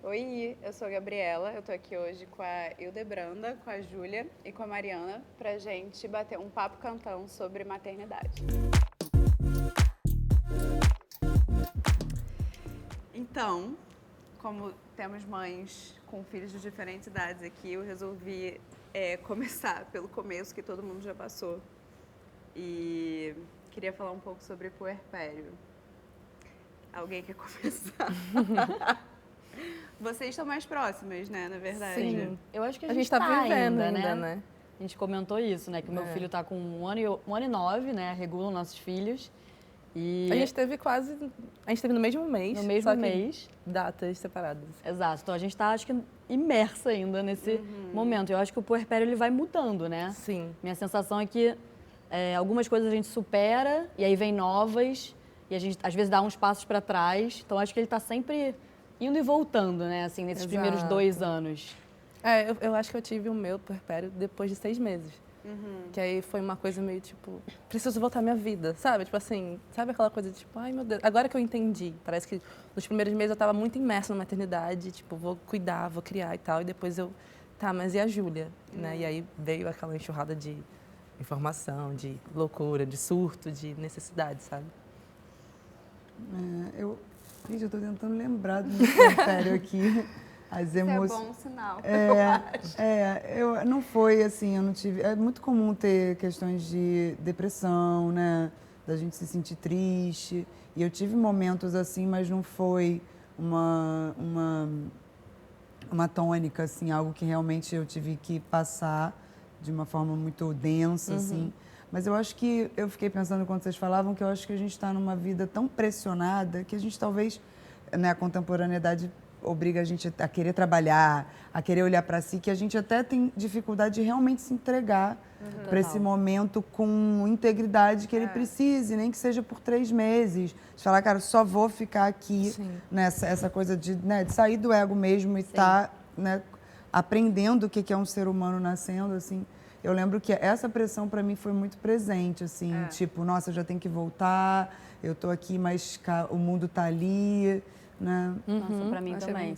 Oi, eu sou a Gabriela, eu tô aqui hoje com a Hildebranda, com a Júlia e com a Mariana pra gente bater um papo cantão sobre maternidade. Então, como temos mães com filhos de diferentes idades aqui, eu resolvi começar pelo começo, que todo mundo já passou. E queria falar um pouco sobre puerpério. Alguém quer começar? Vocês estão mais próximas, né, na verdade? Sim. Eu acho que A gente tá vivendo ainda, né? A gente comentou isso, né? Que o meu filho tá com 1 ano e 9, né? Regulam nossos filhos. E A gente teve no mesmo mês. no mesmo só que mês. datas separadas. Exato. Então a gente tá, acho que, imersa ainda nesse momento. Eu acho que o puerpério ele vai mudando, né? Sim. Minha sensação é que algumas coisas a gente supera e aí vem novas e a gente às vezes dá uns passos para trás. Então acho que ele tá sempre indo e voltando, né? Assim, nesses primeiros Exato. 2 anos. Eu acho que eu tive o meu puerpério depois de 6 meses. Que aí foi uma coisa meio tipo, preciso voltar à minha vida, sabe? Tipo assim, sabe aquela coisa de tipo, ai meu Deus, agora que eu entendi. Parece que nos primeiros meses eu tava muito imersa na maternidade, tipo, vou cuidar, vou criar e tal. E depois mas e a Júlia? Né? E aí veio aquela enxurrada de informação, de loucura, de surto, de necessidade, sabe? Gente, eu tô tentando lembrar do meu puerpério aqui. As Isso é emoções. bom sinal. Não foi assim, eu não tive. É muito comum ter questões de depressão, né? Da gente se sentir triste. E eu tive momentos assim, mas não foi uma tônica, assim, algo que realmente eu tive que passar de uma forma muito densa, assim. Mas eu acho que, eu fiquei pensando quando vocês falavam, que eu acho que a gente está numa vida tão pressionada que a gente talvez, né, a contemporaneidade obriga a gente a querer trabalhar, a querer olhar para si, que a gente até tem dificuldade de realmente se entregar para esse momento com integridade que ele precise, nem que seja por 3 meses. De falar, cara, só vou ficar aqui nessa essa coisa de, né, de sair do ego mesmo e estar, né, aprendendo o que é um ser humano nascendo, assim. Eu lembro que essa pressão para mim foi muito presente, assim, tipo, nossa, eu já tenho que voltar, eu tô aqui, mas o mundo tá ali, né? Nossa, pra mim também.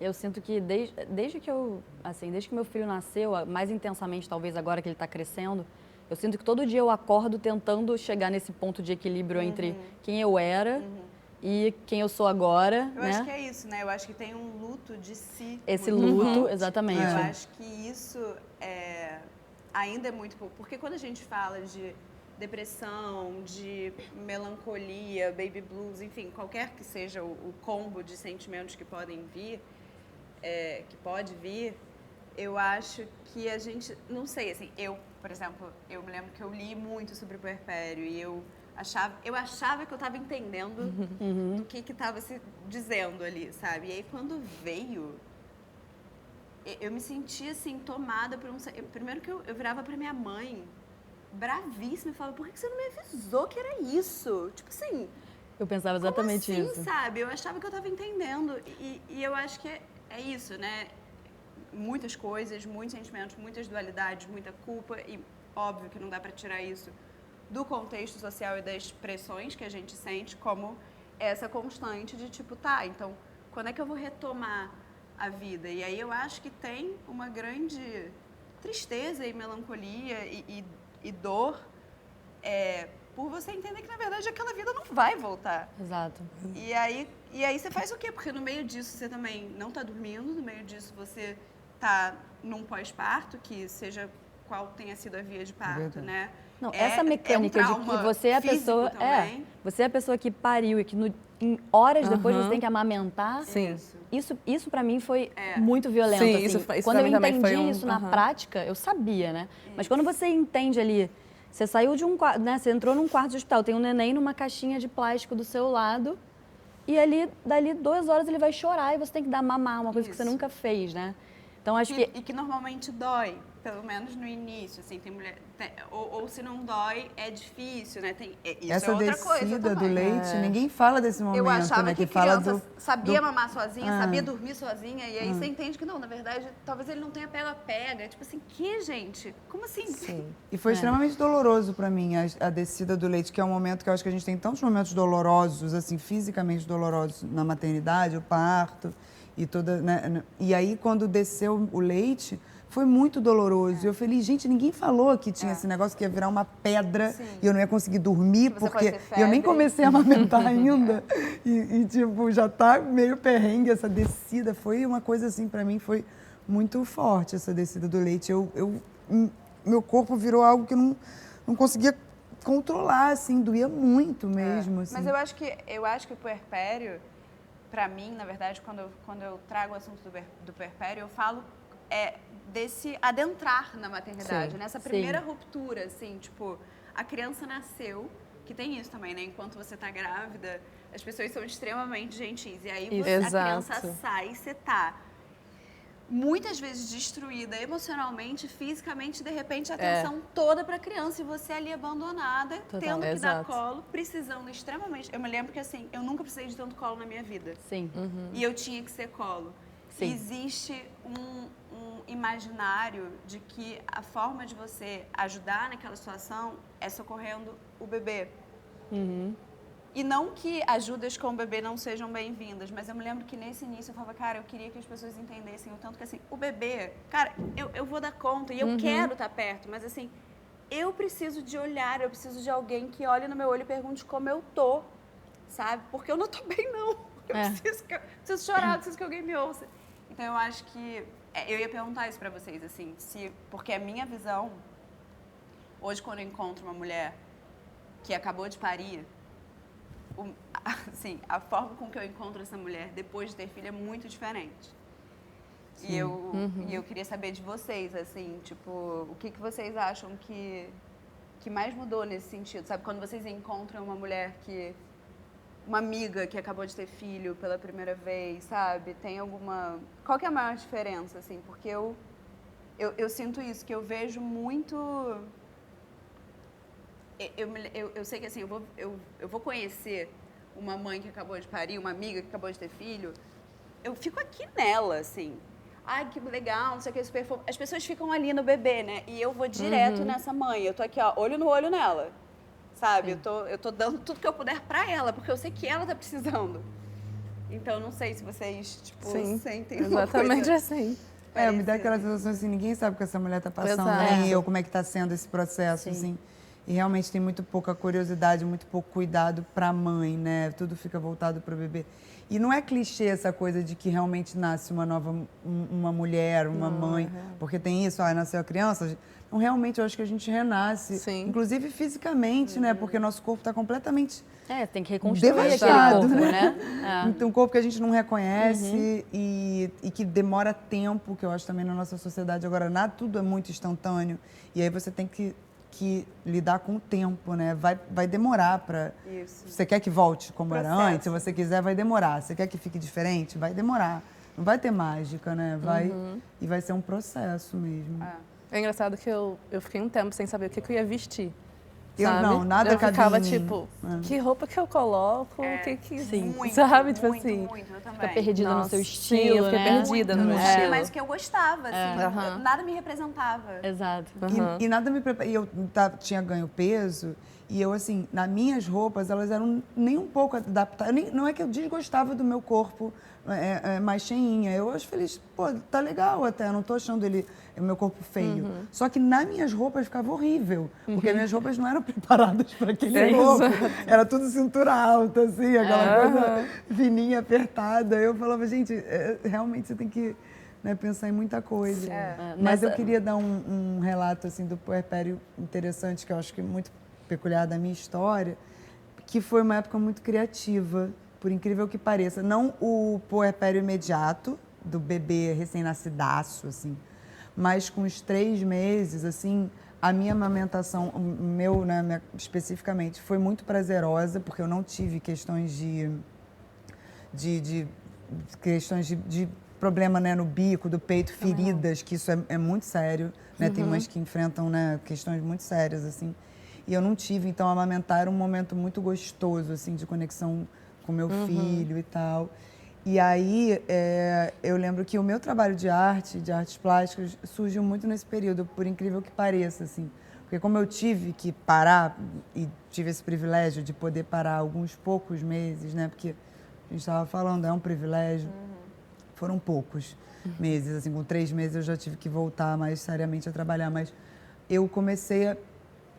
Eu sinto que desde que meu filho nasceu, mais intensamente talvez agora que ele está crescendo, eu sinto que todo dia eu acordo tentando chegar nesse ponto de equilíbrio entre quem eu era e quem eu sou agora, Eu né? acho que é isso, né? Eu acho que tem um luto de si. Esse muito luto, forte. exatamente. Eu acho que isso ainda é muito pouco. Porque quando a gente fala de depressão, de melancolia, baby blues, enfim, qualquer que seja o combo de sentimentos que podem vir, que pode vir, eu acho que a gente, não sei, assim, eu, por exemplo, eu me lembro que eu li muito sobre o puerpério e eu achava que eu estava entendendo do que estava se dizendo ali, sabe? E aí quando veio, eu me senti assim, tomada por primeiro que eu virava pra minha mãe, bravíssima, e falava, por que você não me avisou que era isso? Tipo assim, Eu pensava exatamente como assim, isso. sabe? Eu achava que eu estava entendendo. E eu acho que é isso, né? Muitas coisas, muitos sentimentos, muitas dualidades, muita culpa. E óbvio que não dá para tirar isso do contexto social e das pressões que a gente sente, como essa constante de tipo, tá, então quando é que eu vou retomar a vida? E aí eu acho que tem uma grande tristeza e melancolia e dor por você entender que, na verdade, aquela vida não vai voltar. Exato. E aí você faz o quê? Porque no meio disso você também não está dormindo, no meio disso você está num pós-parto, que seja qual tenha sido a via de parto, né? Não, essa mecânica de que você é a pessoa. Você é a pessoa que pariu e que em horas depois você tem que amamentar. Sim. Isso para mim foi muito violento. Sim, assim. isso Quando eu também foi entendi isso na prática, eu sabia, né? Mas quando você entende ali, você saiu de um quarto, né? Você entrou num quarto de hospital, tem um neném numa caixinha de plástico do seu lado, e dali 2 horas ele vai chorar e você tem que dar mamar, uma coisa que você nunca fez, né? Então acho que normalmente dói. pelo menos no início, assim, tem mulher... ou se não dói, é difícil, né? Isso Essa é outra coisa descida do também. leite, ninguém fala desse momento, Eu achava né? que fala criança sabia do... mamar sozinha, sabia dormir sozinha, e aí você entende que não, na verdade, talvez ele não tenha pega-pega. Tipo assim, que, gente? Como assim? Sim. E foi extremamente doloroso pra mim a descida do leite, que é um momento que eu acho que a gente tem tantos momentos dolorosos, assim, fisicamente dolorosos na maternidade, o parto e toda, né? E aí quando desceu o leite, foi muito doloroso. E eu falei, gente, ninguém falou que tinha esse negócio que ia virar uma pedra e eu não ia conseguir dormir, porque eu nem comecei a amamentar ainda. Tipo, já tá meio perrengue essa descida. Foi uma coisa assim, pra mim, foi muito forte essa descida do leite. Meu corpo virou algo que eu não conseguia controlar, assim, doía muito mesmo. Assim. Mas eu acho que o puerpério, pra mim, na verdade, quando eu trago o assunto do puerpério, eu falo desse adentrar na maternidade, nessa primeira ruptura, assim, tipo, a criança nasceu, que tem isso também, né? Enquanto você tá grávida, as pessoas são extremamente gentis. E aí a criança sai e você tá muitas vezes destruída emocionalmente, fisicamente, de repente a atenção toda pra criança e você ali abandonada, tendo que dar colo, precisando extremamente. Eu me lembro que assim, eu nunca precisei de tanto colo na minha vida. Sim. E eu tinha que ser colo. Sim. Existe um imaginário de que a forma de você ajudar naquela situação é socorrendo o bebê. E não que ajudas com o bebê não sejam bem-vindas, mas eu me lembro que nesse início eu falava, cara, eu queria que as pessoas entendessem o tanto que assim, o bebê, cara, eu vou dar conta e eu quero estar perto, mas assim, eu preciso de olhar, eu preciso de alguém que olhe no meu olho e pergunte como eu tô, sabe? Porque eu não tô bem, não. Eu preciso chorar, eu preciso que alguém me ouça. Então eu acho que eu ia perguntar isso pra vocês, assim, porque a minha visão, hoje quando eu encontro uma mulher que acabou de parir, assim, a forma com que eu encontro essa mulher depois de ter filho é muito diferente. E eu queria saber de vocês, assim, tipo, o que vocês acham que mais mudou nesse sentido, sabe? Quando vocês encontram uma mulher uma amiga que acabou de ter filho pela primeira vez, sabe? Tem alguma... Qual que é a maior diferença, assim? Porque eu sinto isso, que eu vejo muito... Eu sei que, assim, eu vou conhecer uma mãe que acabou de parir, uma amiga que acabou de ter filho, eu fico aqui nela, assim. Ai, que legal, não sei o que, super fofo. As pessoas ficam ali no bebê, né? E eu vou direto nessa mãe. Eu tô aqui, ó, olho no olho nela. Sabe? Eu tô dando tudo que eu puder pra ela, porque eu sei que ela tá precisando. Então, não sei se vocês, tipo, sentem exatamente assim. Me dá aquela sensação assim, ninguém sabe o que essa mulher tá passando, nem eu, como é que tá sendo esse processo, assim. E realmente tem muito pouca curiosidade, muito pouco cuidado pra mãe, né? Tudo fica voltado pro bebê. E não é clichê essa coisa de que realmente nasce uma mulher, uma mãe, porque tem isso, nasceu a criança. Então, realmente, eu acho que a gente renasce, inclusive fisicamente, né? Porque nosso corpo está completamente tem que reconstruir devastado, aquele corpo, né? Então, um corpo que a gente não reconhece e que demora tempo, que eu acho também na nossa sociedade agora, tudo é muito instantâneo. E aí você tem que lidar com o tempo, né? Vai demorar para... Você quer que volte como era antes? Se você quiser, vai demorar. Você quer que fique diferente? Vai demorar. Não vai ter mágica, né? E vai ser um processo mesmo. É engraçado que eu fiquei um tempo sem saber o que eu ia vestir. Nada eu ficava cabia em mim. tipo, que roupa que eu coloco, Muito, sabe? Tipo muito, assim, muito, eu também. Fica perdida no seu estilo, sim, eu fiquei perdida no meu estilo. Mas que eu gostava, assim, nada me representava. Exato. E nada me preparava. E eu tinha ganho peso, e eu, assim, nas minhas roupas, elas eram nem um pouco adaptadas. Não é que eu desgostava do meu corpo mais cheinha. Eu acho feliz, pô, tá legal até, eu não tô achando o meu corpo feio. Só que nas minhas roupas ficava horrível, porque minhas roupas não eram preparadas para aquele corpo. Era tudo cintura alta, assim, aquela coisa fininha, apertada. Eu falava, gente, realmente você tem que pensar em muita coisa. Mas eu queria dar um relato assim, do puerpério interessante, que eu acho que é muito peculiar da minha história, que foi uma época muito criativa, por incrível que pareça. Não o puerpério imediato, do bebê recém-nascidaço, assim, mas com os 3 meses, assim, a minha amamentação, especificamente, foi muito prazerosa, porque eu não tive questões de problema, né, no bico, do peito, feridas, que isso é muito sério, né? Tem mães que enfrentam, né, questões muito sérias, assim. E eu não tive, então amamentar era um momento muito gostoso, assim, de conexão com meu filho e tal. E aí, eu lembro que o meu trabalho de artes plásticas, surgiu muito nesse período, por incrível que pareça, assim. Porque como eu tive que parar, e tive esse privilégio de poder parar alguns poucos meses, né? Porque a gente estava falando, é um privilégio. Foram poucos meses, assim, com 3 meses eu já tive que voltar mais seriamente a trabalhar, mas eu comecei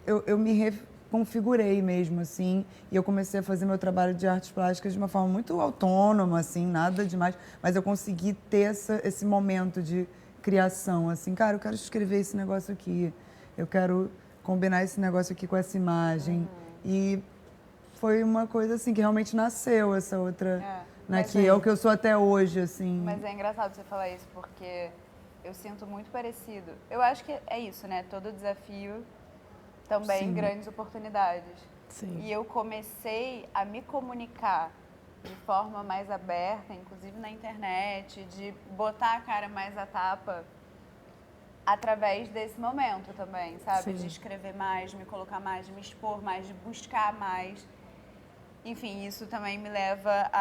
eu me reconfigurei mesmo, assim, e eu comecei a fazer meu trabalho de artes plásticas de uma forma muito autônoma, assim, nada demais, mas eu consegui ter esse momento de criação, assim, cara, eu quero escrever esse negócio aqui, eu quero combinar esse negócio aqui com essa imagem, e foi uma coisa, assim, que realmente nasceu, essa outra, né, que é o que eu sou até hoje, assim. Mas é engraçado você falar isso, porque eu sinto muito parecido. Eu acho que é isso, né, todo desafio também grandes oportunidades. Sim. E eu comecei a me comunicar de forma mais aberta, inclusive na internet, de botar a cara mais à tapa através desse momento também, sabe? Sim. De escrever mais, de me colocar mais, de me expor mais, de buscar mais. Enfim, isso também me leva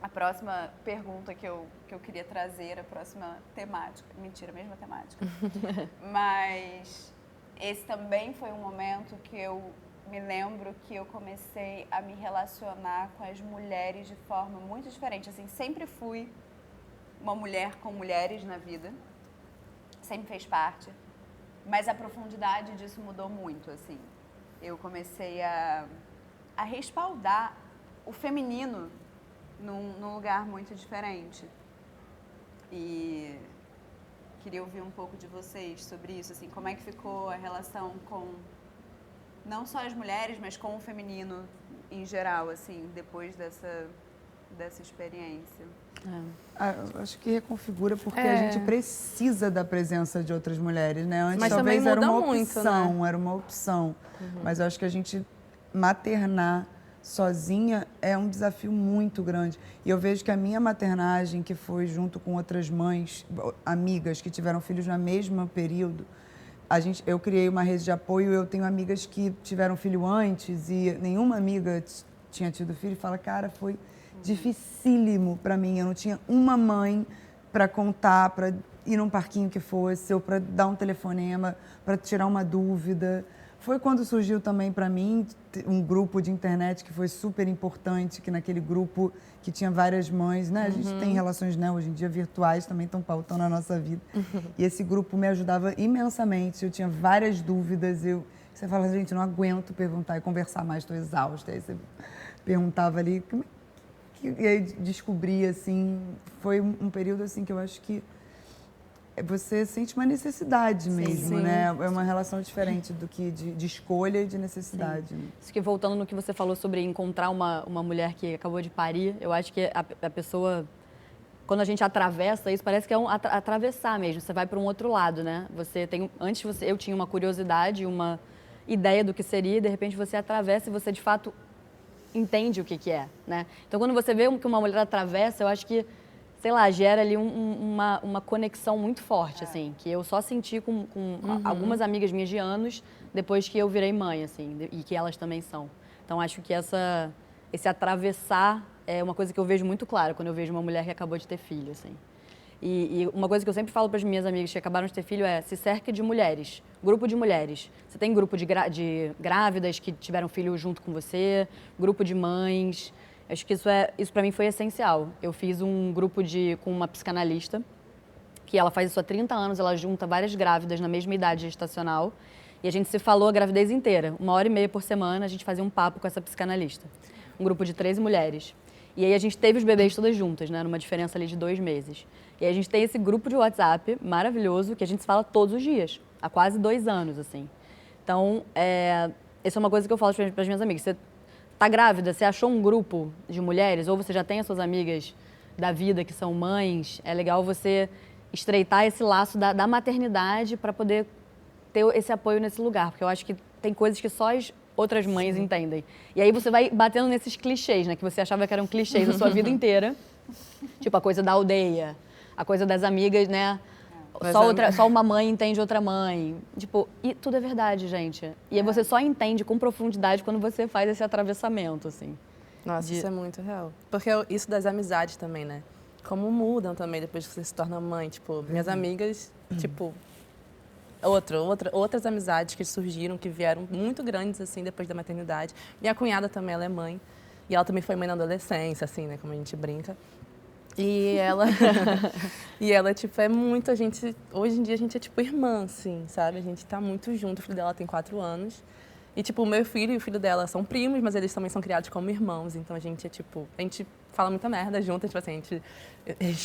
a próxima pergunta que eu queria trazer, a próxima temática. Mentira, mesma temática. Mas esse também foi um momento que eu me lembro que eu comecei a me relacionar com as mulheres de forma muito diferente. Assim, sempre fui uma mulher com mulheres na vida, sempre fez parte, mas a profundidade disso mudou muito, assim. Eu comecei a respaldar o feminino num lugar muito diferente. E queria ouvir um pouco de vocês sobre isso, assim, como é que ficou a relação com não só as mulheres, mas com o feminino em geral, assim, depois dessa experiência. Eu acho que reconfigura porque a gente precisa da presença de outras mulheres, né? Antes Mas talvez também era muda uma muito, opção, né? era uma opção. Mas eu acho que a gente maternar sozinha é um desafio muito grande. E eu vejo que a minha maternagem, que foi junto com outras mães, amigas que tiveram filhos no mesmo período, eu criei uma rede de apoio. Eu tenho amigas que tiveram filho antes e nenhuma amiga tinha tido filho e fala, cara, foi dificílimo para mim. Eu não tinha uma mãe para contar, para ir num parquinho que fosse, ou para dar um telefonema, para tirar uma dúvida. Foi quando surgiu também para mim um grupo de internet que foi super importante, que naquele grupo que tinha várias mães, né? A gente tem relações, né, hoje em dia virtuais, também estão pautando a nossa vida. E esse grupo me ajudava imensamente. Eu tinha várias dúvidas. Você fala, gente, não aguento perguntar e conversar mais, estou exausta. Aí você perguntava ali, e aí descobri, assim, foi um período assim que eu acho que você sente uma necessidade mesmo, né? É uma relação diferente do que de escolha e de necessidade. Né? Isso que, voltando no que você falou sobre encontrar uma mulher que acabou de parir, eu acho que a pessoa, quando a gente atravessa isso, parece que é atravessar mesmo. Você vai para um outro lado, né? Eu tinha uma curiosidade, uma ideia do que seria, e de repente você atravessa e você de fato entende o que é, né? Então, quando você vê que uma mulher atravessa, eu acho que, sei lá, gera ali uma conexão muito forte, assim, que eu só senti com algumas amigas minhas de anos depois que eu virei mãe, assim, e que elas também são. Então, acho que esse atravessar é uma coisa que eu vejo muito clara quando eu vejo uma mulher que acabou de ter filho, assim. E uma coisa que eu sempre falo para as minhas amigas que acabaram de ter filho é: se cerque de mulheres, grupo de mulheres. Você tem grupo de grávidas que tiveram filho junto com você, grupo de mães. Acho que isso para mim foi essencial. Eu fiz um grupo com uma psicanalista, que ela faz isso há 30 anos, ela junta várias grávidas na mesma idade gestacional, e a gente se falou a gravidez inteira. 1h30 por semana, a gente fazia um papo com essa psicanalista. Um grupo de 13 mulheres. E aí a gente teve os bebês todas juntas, né, numa diferença ali de 2 meses. E aí a gente tem esse grupo de WhatsApp maravilhoso, que a gente se fala todos os dias, há quase 2 anos, assim. Então, essa é uma coisa que eu falo para as minhas amigas. Você tá grávida, você achou um grupo de mulheres, ou você já tem as suas amigas da vida que são mães, é legal você estreitar esse laço da maternidade para poder ter esse apoio nesse lugar, porque eu acho que tem coisas que só as outras mães entendem. E aí você vai batendo nesses clichês, né, que você achava que eram clichês a sua vida inteira, Tipo, a coisa da aldeia, a coisa das amigas, né? Mas Só uma mãe entende outra mãe. Tipo, e tudo é verdade, gente. E aí você só entende com profundidade quando você faz esse atravessamento, assim. Nossa, isso é muito real. Porque isso das amizades também, né? Como mudam também depois que você se torna mãe. Tipo, minhas amigas, tipo, outras amizades que surgiram, que vieram muito grandes, assim, depois da maternidade. Minha cunhada também, ela é mãe. E ela também foi mãe na adolescência, assim, né? Como a gente brinca. E ela, tipo, é muito, hoje em dia a gente é tipo irmã, assim, sabe? A gente tá muito junto, o filho dela tem 4 anos. E, tipo, o meu filho e o filho dela são primos, mas eles também são criados como irmãos. Então a gente é, tipo, a gente fala muita merda junto, tipo assim, a gente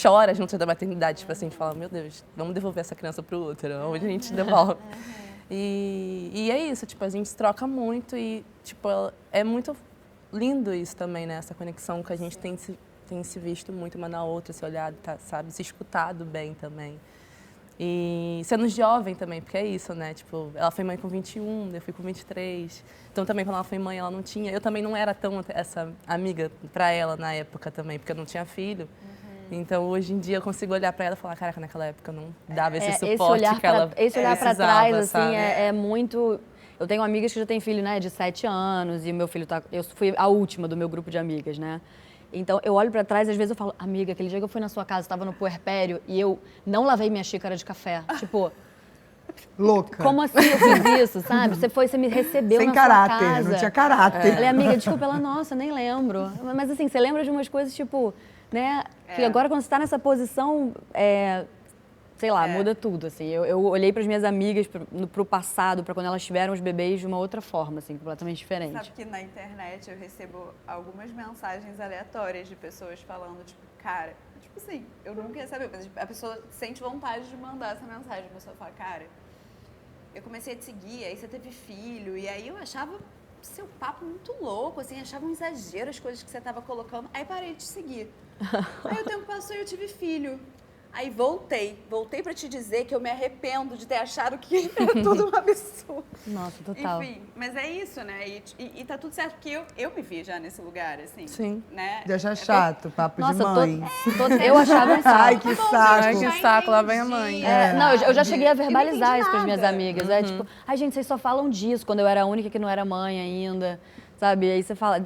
chora junto da maternidade, tipo assim, a gente fala, meu Deus, vamos devolver essa criança pro útero, onde a gente devolve. E é isso, tipo, a gente troca muito e, tipo, é muito lindo isso também, né? Essa conexão que a gente tem se visto muito uma na outra, se olhado, tá, sabe? Se escutado bem também. E sendo jovem também, porque é isso, né? Tipo, ela foi mãe com 21, eu fui com 23. Então também quando ela foi mãe, ela não tinha... Eu também não era tão essa amiga pra ela na época também, porque eu não tinha filho. Então hoje em dia eu consigo olhar pra ela e falar, caraca, naquela época eu não dava esse suporte que ela Esse olhar pra trás, assim, sabe? é muito... Eu tenho amigas que já têm filho, né, de 7 anos, e meu filho tá... Eu fui a última do meu grupo de amigas, né? Então, eu olho pra trás e às vezes eu falo, amiga, aquele dia que eu fui na sua casa, estava no puerpério e eu não lavei minha xícara de café. Tipo, Louca. como assim eu fiz isso, sabe? Você me recebeu Sem na caráter, sua casa. não tinha caráter. Eu falei, amiga, desculpa, ela, nossa, nem lembro. Mas assim, você lembra de umas coisas, tipo, né? Que agora quando você tá nessa posição, sei lá, muda tudo, assim. Eu olhei para as minhas amigas, pro passado, para quando elas tiveram os bebês de uma outra forma, assim, completamente diferente. Sabe que na internet eu recebo algumas mensagens aleatórias de pessoas falando, tipo, cara, tipo assim, eu nunca ia saber, mas a pessoa sente vontade de mandar essa mensagem. A pessoa fala, cara, eu comecei a te seguir, aí você teve filho, e aí eu achava seu papo muito louco, assim, achava um exagero as coisas que você estava colocando, aí parei de te seguir. Aí o tempo passou e eu tive filho. Aí voltei pra te dizer que eu me arrependo de ter achado que era tudo um absurdo. Nossa, total. Enfim, mas é isso, né? E tá tudo certo, porque eu me vi já nesse lugar, assim. Sim. Né? De achar chato, papo Nossa, de mãe. eu achava um saco. Ai, que saco. Ai, que saco, lá vem a mãe. Não, eu já cheguei a verbalizar entendi isso pras minhas nada. amigas. É tipo, ai, gente, vocês só falam disso, quando eu era a única que não era mãe ainda, sabe? Aí você fala,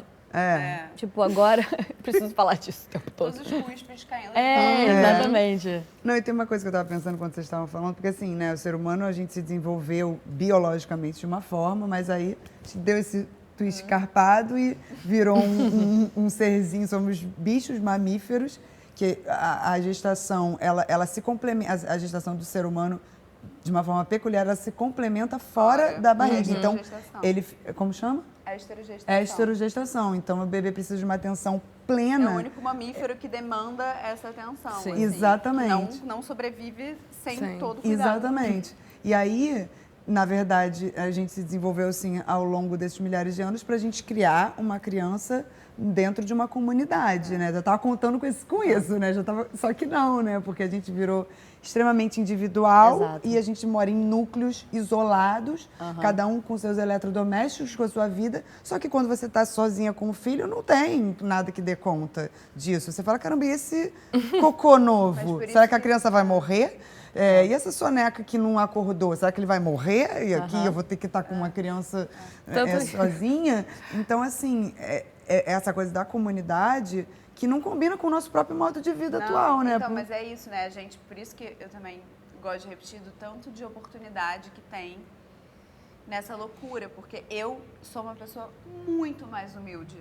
tipo, agora preciso falar disso o tempo todo. Todos os cuspes caindo. Exatamente. Não, e tem uma coisa que eu estava pensando quando vocês estavam falando, porque assim, né, o ser humano, a gente se desenvolveu biologicamente de uma forma, mas aí a gente deu esse twist carpado e virou um serzinho, somos bichos mamíferos, que a gestação, ela se complementa, a gestação do ser humano, de uma forma peculiar, ela se complementa fora da barriga. Então, ele, como chama? É esterogestação. É esterogestação. Então, o bebê precisa de uma atenção plena. É o único mamífero que demanda essa atenção. Sim. Assim, Exatamente. Que não sobrevive sem Sim. todo cuidado. Exatamente. E aí, na verdade, a gente se desenvolveu assim ao longo desses milhares de anos para a gente criar uma criança dentro de uma comunidade, né? Já estava contando com isso, né? Só que não, né? Porque a gente virou extremamente individual. Exato. E a gente mora em núcleos isolados, cada um com seus eletrodomésticos, com a sua vida. Só que quando você está sozinha com o filho, não tem nada que dê conta disso. Você fala, caramba, e esse cocô novo? Será que a criança vai morrer? E essa soneca que não acordou, será que ele vai morrer? E aqui eu vou ter que estar com uma criança sozinha? Então, assim, essa coisa da comunidade que não combina com o nosso próprio modo de vida atual, né? Então, mas é isso, né, gente? Por isso que eu também gosto de repetir do tanto de oportunidade que tem nessa loucura, porque eu sou uma pessoa muito mais humilde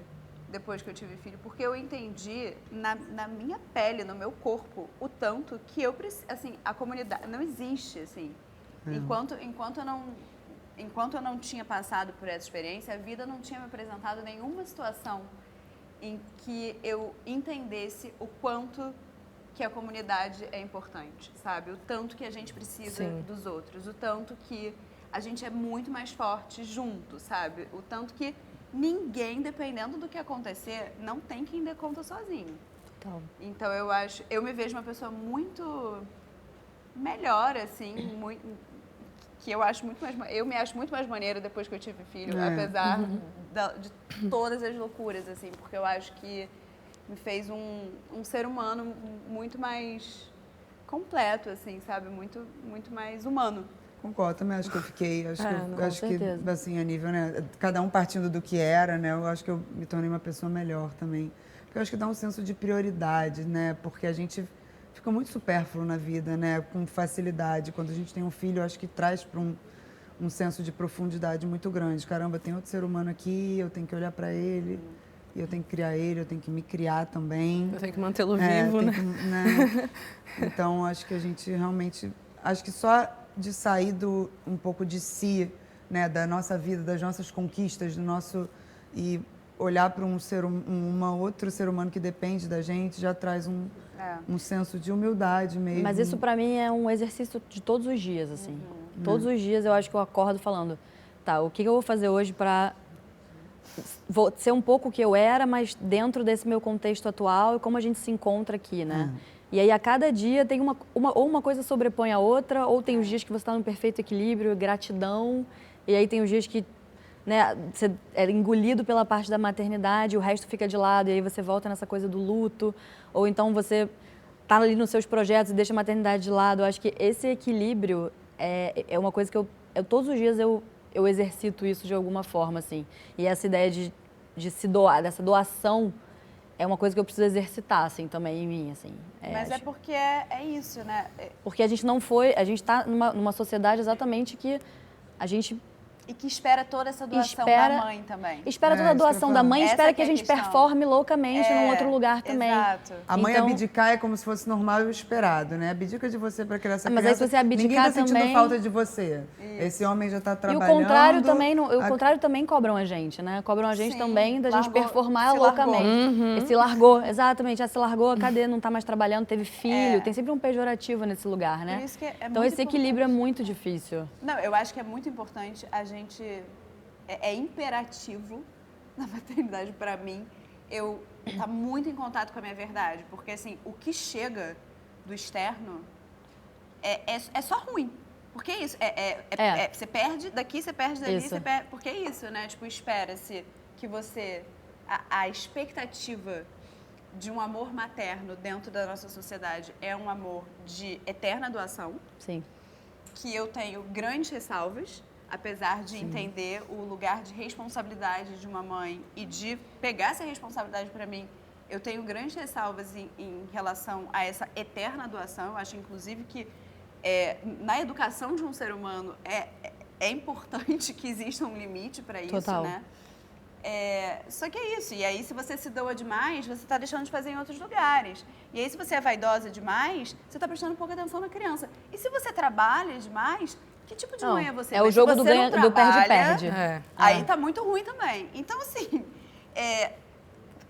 depois que eu tive filho, porque eu entendi na minha pele, no meu corpo, o tanto que eu preciso, assim, a comunidade não existe, assim. Enquanto eu não tinha passado por essa experiência, a vida não tinha me apresentado nenhuma situação em que eu entendesse o quanto que a comunidade é importante, sabe? O tanto que a gente precisa dos outros, o tanto que a gente é muito mais forte junto, sabe? O tanto que ninguém, dependendo do que acontecer, não tem quem dê conta sozinho. Total. Então eu me vejo uma pessoa muito melhor, assim, que eu me acho muito mais maneira depois que eu tive filho, apesar de todas as loucuras, assim, porque eu acho que me fez um ser humano muito mais completo, assim, sabe? Muito, muito mais humano. Concordo, também acho que eu fiquei, acho que certeza. assim, a nível, né, cada um partindo do que era, né, eu acho que eu me tornei uma pessoa melhor também. Porque eu acho que dá um senso de prioridade, né, porque a gente fica muito supérfluo na vida, né, com facilidade. Quando a gente tem um filho, eu acho que traz para um senso de profundidade muito grande. Caramba, tem outro ser humano aqui, eu tenho que olhar para ele, e eu tenho que criar ele, eu tenho que me criar também. Eu tenho que mantê-lo vivo, né? Né? Então, acho que a gente realmente... Acho que só de sair um pouco de si, né, da nossa vida, das nossas conquistas, do nosso... E olhar para outro ser humano que depende da gente, já traz um senso de humildade mesmo. Mas isso para mim é um exercício de todos os dias, assim. Todos os dias eu acho que eu acordo falando, tá, o que eu vou fazer hoje para vou ser um pouco o que eu era, mas dentro desse meu contexto atual e como a gente se encontra aqui, né? E aí a cada dia tem ou uma coisa sobrepõe a outra, ou tem os dias que você está num perfeito equilíbrio, gratidão, e aí tem os dias que, né, você é engolido pela parte da maternidade, o resto fica de lado, e aí você volta nessa coisa do luto, ou então você tá ali nos seus projetos e deixa a maternidade de lado. Eu acho que esse equilíbrio é uma coisa que todos os dias eu exercito isso de alguma forma, assim. E essa ideia de se doar, dessa doação, é uma coisa que eu preciso exercitar, assim, também em mim, assim. Mas é porque é isso, né? Porque a gente está numa sociedade exatamente que a gente... E que espera toda essa doação da mãe também. Espera toda a doação da mãe, espera que a gente questão. Performe loucamente num outro lugar também. Exato. A mãe abdicar é como se fosse normal e o esperado, né? Abdica de você para criar essa criança. Mas aí se você abdicar ninguém tá sentindo também... falta de você. Isso. Esse homem já está trabalhando. E o contrário também cobram a gente, né? Cobram a gente também da gente performar loucamente. Se largou, exatamente. Já se largou, cadê? Não está mais trabalhando, teve filho. Tem sempre um pejorativo nesse lugar, né? Por isso que então esse equilíbrio é muito difícil. Não, eu acho que é muito importante a gente... É imperativo na maternidade para mim eu estar muito em contato com a minha verdade, porque assim, o que chega do externo é só ruim. Porque é isso, você perde daqui, você perde dali, você perde, porque é isso, né? Tipo, espera-se que você, a expectativa de um amor materno dentro da nossa sociedade é um amor de eterna doação. Sim. Que eu tenho grandes ressalvas, apesar de entender o lugar de responsabilidade de uma mãe e de pegar essa responsabilidade para mim, eu tenho grandes ressalvas em relação a essa eterna doação. Eu acho, inclusive, que na educação de um ser humano é importante que exista um limite para isso, Total. né? Só que é isso. E aí, se você se doa demais, você está deixando de fazer em outros lugares. E aí, se você é vaidosa demais, você está prestando pouca atenção na criança. E se você trabalha demais... Que tipo de mãe é você? É o jogo do perde-perde. Aí tá muito ruim também. Então, assim,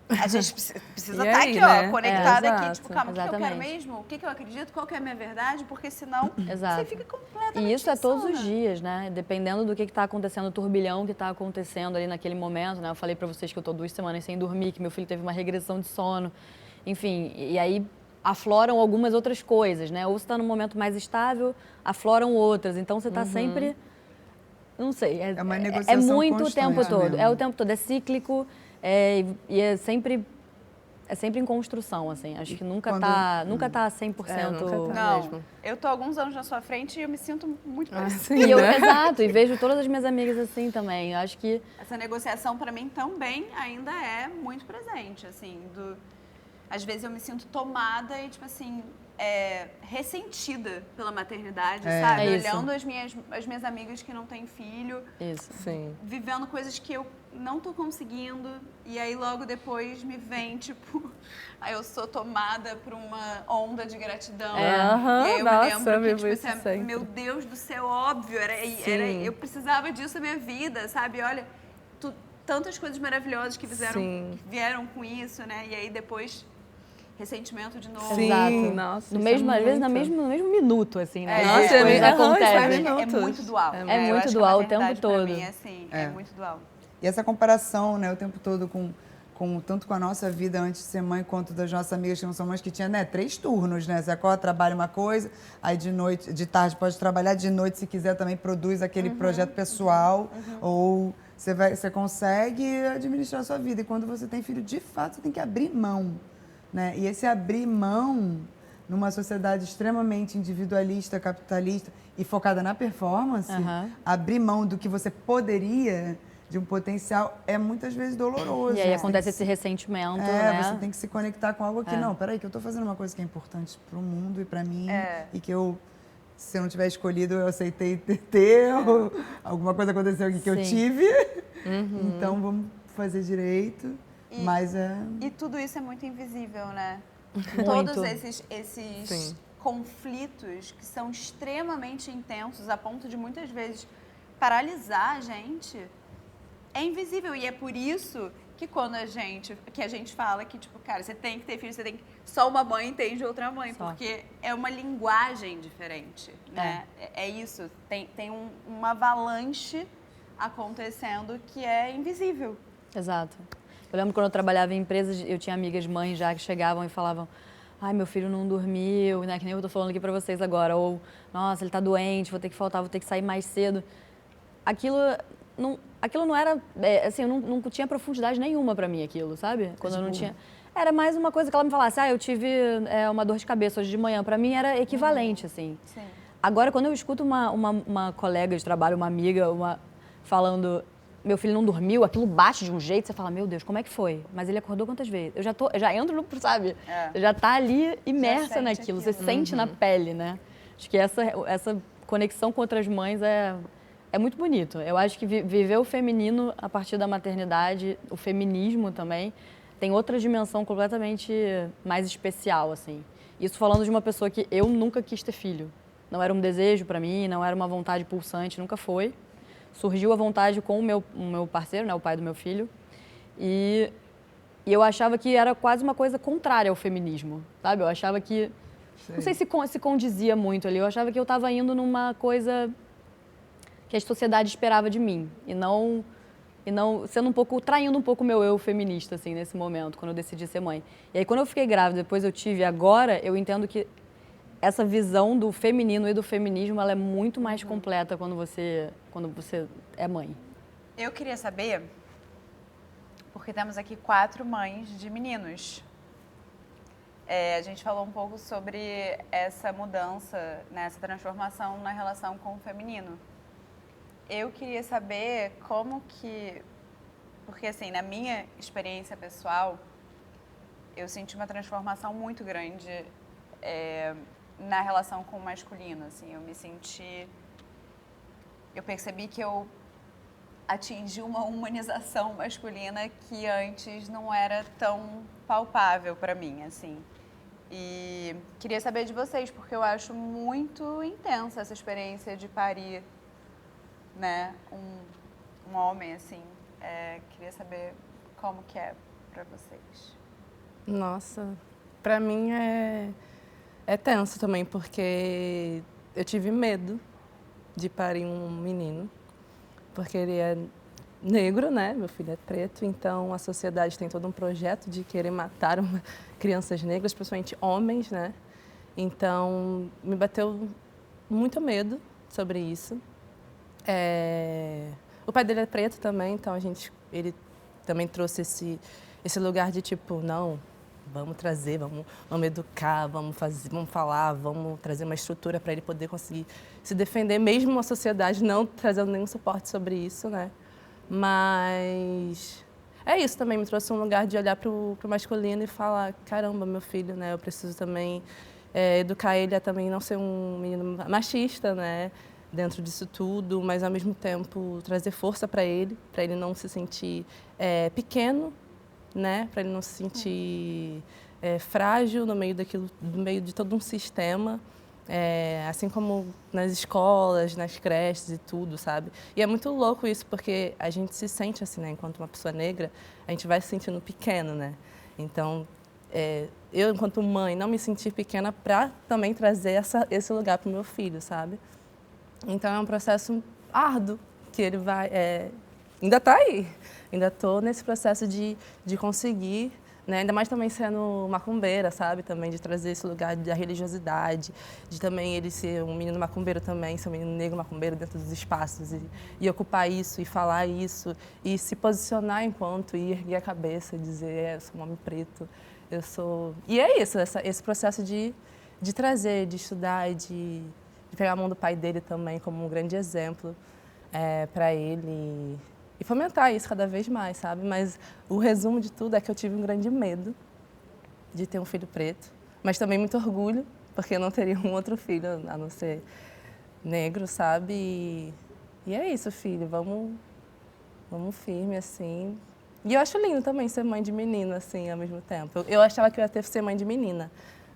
a gente precisa estar aqui, né? Conectada aqui. Tipo, calma, o que eu quero mesmo? O que eu acredito? Qual que é a minha verdade? Porque senão você fica completamente E isso é todos os insana. dias, né? Dependendo do que está acontecendo, o turbilhão que está acontecendo ali naquele momento, né? Eu falei para vocês que eu tô 2 semanas sem dormir, que meu filho teve uma regressão de sono. Enfim, e aí... afloram algumas outras coisas, né? Ou você está num momento mais estável, afloram outras. Então, você está sempre... Não sei. É uma negociação muito o constante tempo todo. mesmo. É o tempo todo. É cíclico e é sempre em construção, assim. Acho que nunca tá 100%... nunca tá Não, mesmo. eu tô alguns anos na sua frente e eu me sinto muito parecida. Sim, né? Exato. E vejo todas as minhas amigas assim também. Eu acho que... Essa negociação, para mim, também ainda é muito presente, assim, às vezes eu me sinto tomada e, tipo assim, ressentida pela maternidade, sabe? Olhando as minhas amigas que não têm filho. Isso. Sim. Vivendo coisas que eu não tô conseguindo. E aí, logo depois, me vem, tipo... Aí eu sou tomada por uma onda de gratidão. E aí eu me lembro que, tipo, assim, meu Deus do céu, óbvio. Eu precisava disso na minha vida, sabe? Olha, tantas coisas maravilhosas que vieram com isso, né? E aí, depois... ressentimento de novo. Sim, exato. Nossa, às vezes no mesmo minuto, assim, né? Nossa, é muito dual. É muito dual o tempo todo. Pra mim, assim, é muito dual. E essa comparação, né, o tempo todo com tanto com a nossa vida antes de ser mãe, quanto das nossas amigas que não são mães, que tinha, né, 3 turnos, né? Você acorda, trabalha uma coisa, aí de tarde pode trabalhar, de noite, se quiser, também produz aquele projeto pessoal, ou você consegue administrar a sua vida. E quando você tem filho, de fato, você tem que abrir mão, né? E esse abrir mão, numa sociedade extremamente individualista, capitalista e focada na performance, abrir mão do que você poderia, de um potencial, é muitas vezes doloroso. E aí acontece esse ressentimento, né? Você tem que se conectar com algo que, não, peraí, que eu tô fazendo uma coisa que é importante pro mundo e pra mim, e que se eu não tiver escolhido, eu aceitei ter, ou alguma coisa aconteceu aqui que eu tive, então vamos fazer direito, E tudo isso é muito invisível, né? Muito. Todos esses conflitos que são extremamente intensos, a ponto de muitas vezes paralisar a gente, é invisível. E é por isso que quando a gente fala que, tipo, cara, você tem que ter filho, só uma mãe entende outra mãe, porque é uma linguagem diferente, né? É isso, tem uma avalanche acontecendo que é invisível. Exato. Eu lembro quando eu trabalhava em empresas, eu tinha amigas mães já que chegavam e falavam: ai, meu filho não dormiu, né? Que nem eu tô falando aqui pra vocês agora. Ou, nossa, ele tá doente, vou ter que faltar, vou ter que sair mais cedo. Aquilo não era, assim, eu não tinha profundidade nenhuma pra mim aquilo, sabe? Quando eu não tinha... Era mais uma coisa que ela me falasse, eu tive uma dor de cabeça hoje de manhã. Pra mim era equivalente, assim. Sim. Agora, quando eu escuto uma colega de trabalho, uma amiga, falando... Meu filho não dormiu, aquilo bate de um jeito, você fala, meu Deus, como é que foi? Mas ele acordou quantas vezes? Eu já entro no, sabe? Você já tá ali imersa naquilo, você sente na pele, né? Acho que essa conexão com outras mães é muito bonito. Eu acho que viver o feminino a partir da maternidade, o feminismo também, tem outra dimensão completamente mais especial, assim. Isso falando de uma pessoa que eu nunca quis ter filho. Não era um desejo pra mim, não era uma vontade pulsante, nunca foi. Surgiu a vontade com o meu parceiro, né, o pai do meu filho, e eu achava que era quase uma coisa contrária ao feminismo, sabe? Eu achava que, não sei se condizia muito ali, eu achava que eu estava indo numa coisa que a sociedade esperava de mim, e não sendo traindo um pouco o meu eu feminista, assim, nesse momento, quando eu decidi ser mãe. E aí, quando eu fiquei grávida, depois eu tive, agora, eu entendo que essa visão do feminino e do feminismo, ela é muito mais completa quando você é mãe. Eu queria saber, porque temos aqui 4 mães de meninos. A gente falou um pouco sobre essa mudança, né, essa transformação na relação com o feminino. Eu queria saber como que... Porque, assim, na minha experiência pessoal, eu senti uma transformação muito grande na relação com o masculino, assim, eu percebi que eu atingi uma humanização masculina que antes não era tão palpável para mim, assim. E queria saber de vocês, porque eu acho muito intensa essa experiência de parir, né, um homem, assim. Queria saber como que é para vocês. Nossa, para mim é tenso também, porque eu tive medo de parir um menino, porque ele é negro, né? Meu filho é preto, então a sociedade tem todo um projeto de querer matar crianças negras, principalmente homens, né? Então, me bateu muito medo sobre isso. O pai dele é preto também, então ele também trouxe esse lugar de tipo, não, vamos trazer, vamos educar, vamos falar, vamos trazer uma estrutura para ele poder conseguir se defender, mesmo a sociedade não trazendo nenhum suporte sobre isso, né? Mas é isso também, me trouxe um lugar de olhar para o masculino e falar, caramba, meu filho, né? Eu preciso também educar ele a também não ser um menino machista, né? Dentro disso tudo, mas ao mesmo tempo trazer força para ele não se sentir pequeno, né? Para ele não se sentir frágil no meio de todo um sistema, assim como nas escolas, nas creches e tudo, sabe? E é muito louco isso, porque a gente se sente assim, né? Enquanto uma pessoa negra, a gente vai se sentindo pequeno, né? Então, eu, enquanto mãe, não me sentir pequena para também trazer esse lugar para o meu filho, sabe? Então, é um processo árduo que ele vai ainda está aí. Ainda estou nesse processo de conseguir, né? Ainda mais também sendo macumbeira, sabe? Também de trazer esse lugar da religiosidade, de também ele ser um menino macumbeiro também, ser um menino negro macumbeiro dentro dos espaços e ocupar isso, e falar isso, e se posicionar enquanto, e erguer a cabeça, e dizer, eu sou um homem preto, eu sou... E é isso, esse processo de trazer, de estudar, de pegar a mão do pai dele também como um grande exemplo para ele e fomentar isso cada vez mais, sabe? Mas o resumo de tudo é que eu tive um grande medo de ter um filho preto, mas também muito orgulho, porque eu não teria um outro filho a não ser negro, sabe? E é isso, filho, vamos firme, assim. E eu acho lindo também ser mãe de menino, assim, ao mesmo tempo. Eu achava que eu ia ser mãe de menina,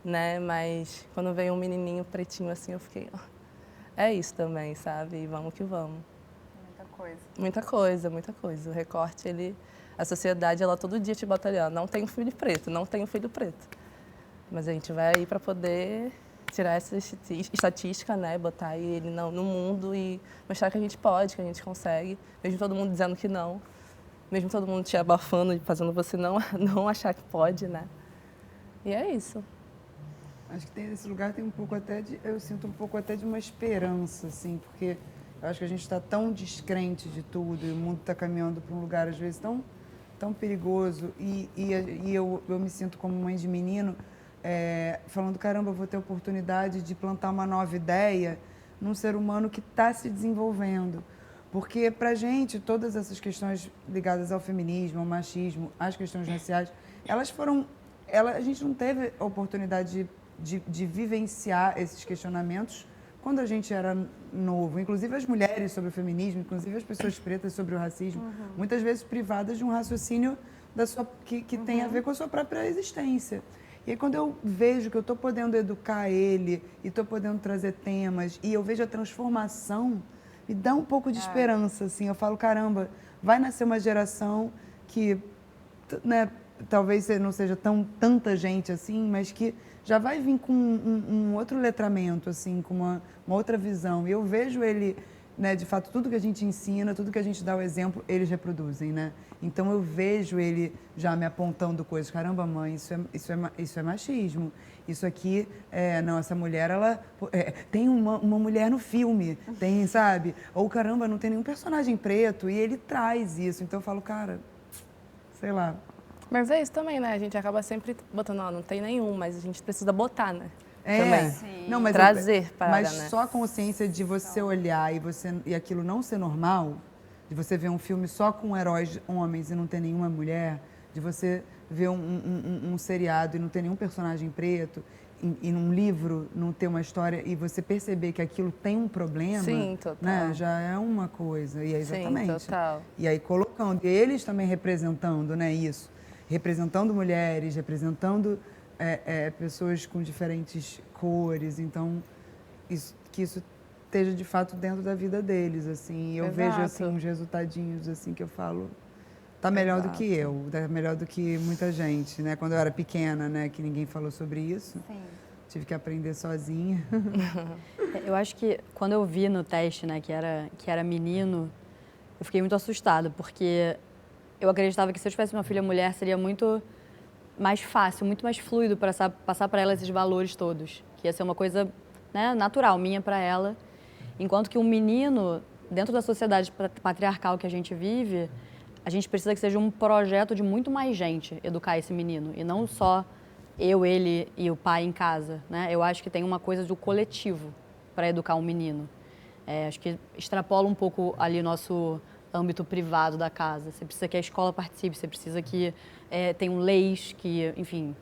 né? Mas quando veio um menininho pretinho assim, eu fiquei, ó, é isso também, sabe? E vamos que vamos. Muita coisa. Muita coisa, muita coisa. O recorte, a sociedade, ela todo dia te bota ali, ó, não tem um filho preto, não tem um filho preto. Mas a gente vai aí para poder tirar essa estatística, né? Botar ele no mundo e mostrar que a gente pode, que a gente consegue, mesmo todo mundo dizendo que não, mesmo todo mundo te abafando e fazendo você não achar que pode, né? E é isso. Acho que esse lugar tem um pouco eu sinto um pouco até de uma esperança, assim, porque eu acho que a gente está tão descrente de tudo e o mundo está caminhando para um lugar, às vezes, tão perigoso. E eu me sinto como mãe de menino, falando, caramba, eu vou ter a oportunidade de plantar uma nova ideia num ser humano que está se desenvolvendo. Porque, para a gente, todas essas questões ligadas ao feminismo, ao machismo, às questões raciais, a gente não teve a oportunidade de vivenciar esses questionamentos quando a gente era novo. Inclusive as mulheres sobre o feminismo, inclusive as pessoas pretas sobre o racismo, muitas vezes privadas de um raciocínio que tem a ver com a sua própria existência. E aí, quando eu vejo que eu estou podendo educar ele e estou podendo trazer temas e eu vejo a transformação, me dá um pouco de esperança, assim. Eu falo, caramba, vai nascer uma geração que, né, talvez não seja tanta gente assim, mas que já vai vir com um outro letramento, assim, com uma outra visão. E eu vejo ele, né, de fato, tudo que a gente ensina, tudo que a gente dá o exemplo, eles reproduzem, né? Então eu vejo ele já me apontando coisas. Caramba, mãe, isso é machismo. Isso aqui, não, essa mulher, ela tem uma mulher no filme, tem, sabe? Ou caramba, não tem nenhum personagem preto, e ele traz isso. Então eu falo, cara, sei lá. Mas é isso também, né? A gente acaba sempre botando, não tem nenhum, mas a gente precisa botar, né? Também. Sim. Não, mas trazer para, mas né? só a consciência de você olhar e aquilo não ser normal, de você ver um filme só com heróis homens e não ter nenhuma mulher, de você ver um seriado e não ter nenhum personagem preto, e num livro não ter uma história e você perceber que aquilo tem um problema, Sim, total. Né, já é uma coisa. E é exatamente. Sim, total. E aí colocando, e eles também representando, né, isso. Representando mulheres, representando pessoas com diferentes cores. Então, que isso esteja de fato dentro da vida deles, assim. E eu vejo assim uns resultadinhos assim que eu falo, tá melhor do que eu, tá melhor do que muita gente, né? Quando eu era pequena, né, que ninguém falou sobre isso. Sim. Tive que aprender sozinha. Eu acho que quando eu vi no teste, né, que era menino, eu fiquei muito assustada, porque eu acreditava que se eu tivesse uma filha mulher seria muito mais fácil, muito mais fluido para passar para ela esses valores todos, que ia ser uma coisa, né, natural minha para ela. Enquanto que um menino, dentro da sociedade patriarcal que a gente vive, a gente precisa que seja um projeto de muito mais gente educar esse menino, e não só eu, ele e o pai em casa, né? Eu acho que tem uma coisa do coletivo para educar um menino. Acho que extrapola um pouco ali nosso âmbito privado da casa. Você precisa que a escola participe, você precisa que tenham leis, que, enfim,